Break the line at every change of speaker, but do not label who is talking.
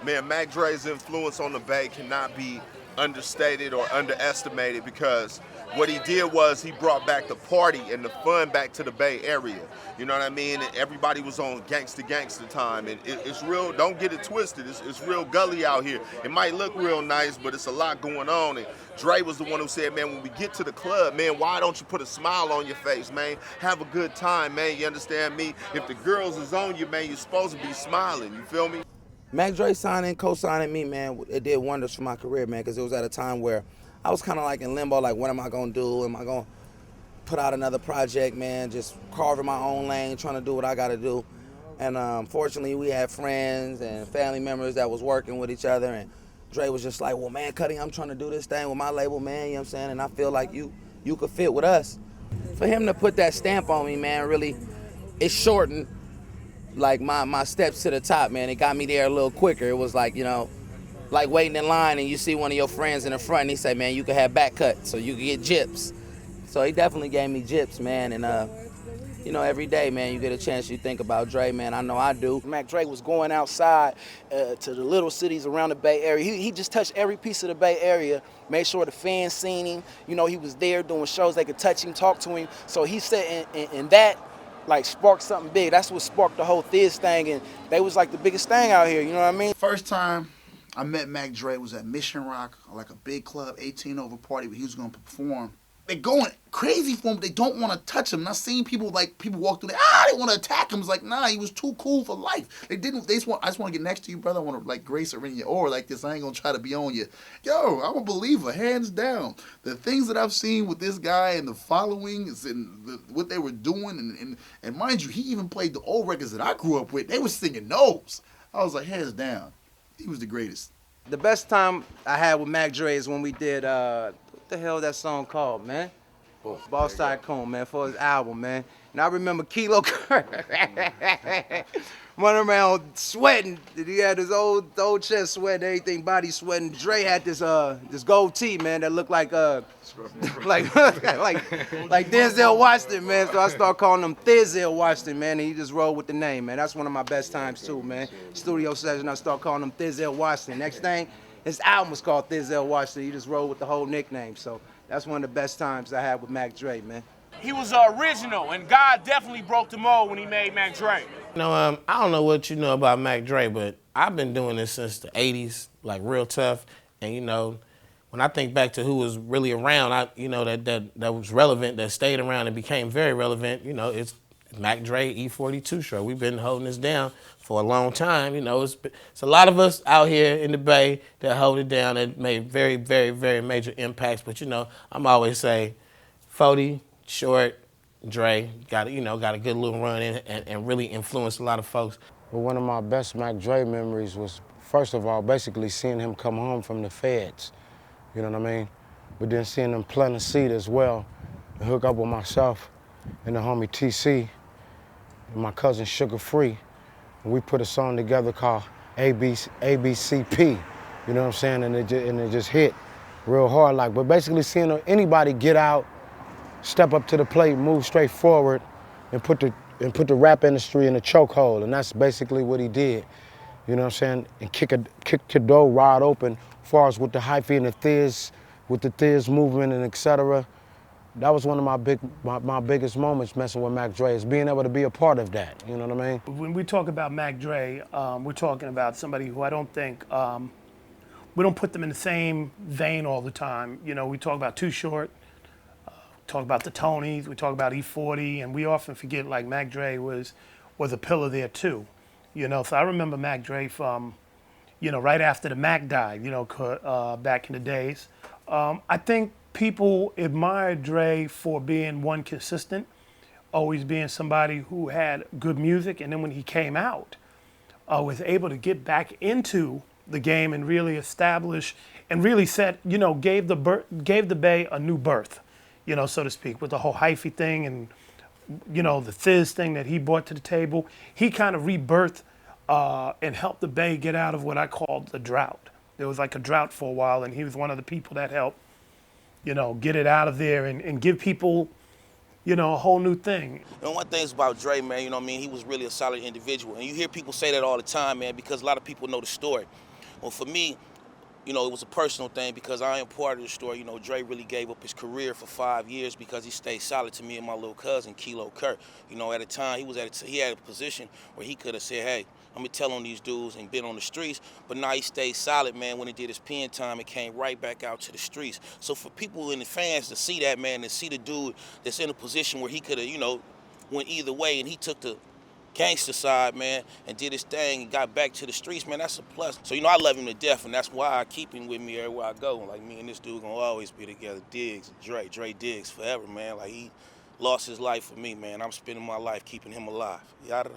Man, Mac Dre's influence on the Bay cannot be understated or underestimated because what he did was he brought back the party and the fun back to the Bay Area. You know what I mean? And everybody was on gangsta time, and it's real. Don't get it twisted. It's real gully out here. It might look real nice, but it's a lot going on. And Dre was the one who said, man, when we get to the club, man, why don't you put a smile on your face, man? Have a good time, man. You understand me? If the girls is on you, man, you're supposed to be smiling. You feel me?
Mac Dre signing, co-signing me, man, it did wonders for my career, man, because it was at a time where I was kind of like in limbo, like, what am I going to do? Am I going to put out another project, man, just carving my own lane, trying to do what I got to do. And fortunately, we had friends and family members that was working with each other, and Dre was just like, well, man, Cuddy, I'm trying to do this thing with my label, man, you know what I'm saying, and I feel like you could fit with us. For him to put that stamp on me, man, really, it shortened like my steps to the top, man. It got me there a little quicker. It was like, you know, like waiting in line and you see one of your friends in the front and he say, man, you can have back cut so you can get gyps. So he definitely gave me gyps, man. And you know, every day, man, you get a chance, you think about Dre, man. I know I do.
Mac Dre was going outside to the little cities around the Bay Area. He just touched every piece of the Bay Area, made sure the fans seen him. You know, he was there doing shows. They could touch him, talk to him. So he said, and that, like, sparked something big. That's what sparked the whole Thiz thing, and they was like the biggest thing out here, you know what I mean?
First time I met Mac Dre was at Mission Rock, like a big club, 18 over party where he was gonna perform. They're going crazy for him, but they don't want to touch him. And I seen people walk through there, they want to attack him. It's like, nah, he was too cool for life. They just want, I just want to get next to you, brother. I want to like grace her in your aura like this. I ain't gonna try to be on you. Yo, I'm a believer, hands down. The things that I've seen with this guy and the followings and what they were doing, and mind you, he even played the old records that I grew up with. They were singing those. I was like, hands down, he was the greatest.
The best time I had with Mac Dre is when we did, what the hell that song called, man? Boss Tycoon, man, for his album, man. And I remember Kilo running around sweating. He had his old chest sweating, everything, body sweating. Dre had this gold tee, man, that looked like like Denzel Washington, man. So I started calling him Thizel Washington, man, and he just rolled with the name, man. That's one of my best times too, man. Studio session, I started calling him Thizel Washington. Next thing, his album was called Thizel Washington. He just rolled with the whole nickname. So that's one of the best times I had with Mac Dre, man.
He was original, and God definitely broke the mold when he made Mac Dre.
You know, I don't know what you know about Mac Dre, but I've been doing this since the 80s, like real tough. And, you know, when I think back to who was really around, that was relevant, that stayed around and became very relevant, you know, it's Mac Dre, E42 show. We've been holding this down for a long time. You know, it's a lot of us out here in the Bay that hold it down and made very, very, very major impacts. But, you know, I'm always say 40, Short, Dre, got a good little run in and really influenced a lot of folks.
Well, one of my best Mac Dre memories was, first of all, basically seeing him come home from the feds. You know what I mean? But then seeing him plant a seed as well and hook up with myself and the homie TC and my cousin Sugar Free. And we put a song together called ABCP. You know what I'm saying? And it just hit real hard. Like, but basically seeing anybody get out, step up to the plate, move straight forward, and put the rap industry in a chokehold, and that's basically what he did. You know what I'm saying? And kick the door wide open, as far as with the hyphy and the Thiz, with the Thiz movement and etc. That was one of my biggest moments messing with Mac Dre, is being able to be a part of that. You know what I mean?
When we talk about Mac Dre, we're talking about somebody who I don't think we don't put them in the same vein all the time. You know, we talk about Too Short. Talk about the Tonys, we talk about E40, and we often forget like Mac Dre was a pillar there too, you know. So I remember Mac Dre from, you know, right after the Mac died, you know, back in the days. I think people admired Dre for being one consistent, always being somebody who had good music, and then when he came out, was able to get back into the game and really establish and really set, you know, gave the Bay a new birth. You know, so to speak, with the whole hyphy thing and, you know, the Thiz thing that he brought to the table. He kind of rebirthed and helped the Bay get out of what I called the drought. There was like a drought for a while, and he was one of the people that helped, you know, get it out of there and give people, you know, a whole new thing.
You know, one thing's about Dre, man, you know what I mean? He was really a solid individual. And you hear people say that all the time, man, because a lot of people know the story. Well, for me, you know, it was a personal thing because I am part of the story. You know, Dre really gave up his career for 5 years because he stayed solid to me and my little cousin, Kilo Kurt. You know, at a time, he had a position where he could have said, hey, I'm going to tell on these dudes and been on the streets. But now he stayed solid, man. When he did his pen time, it came right back out to the streets. So for people and the fans to see that, man, to see the dude that's in a position where he could have, you know, went either way and he took the gangster side, man, and did his thing and got back to the streets, man, that's a plus. So, you know, I love him to death, and that's why I keep him with me everywhere I go. Like, me and this dude gonna always be together. Diggs, Dre Diggs forever, man. Like, he lost his life for me, man. I'm spending my life keeping him alive. Yada.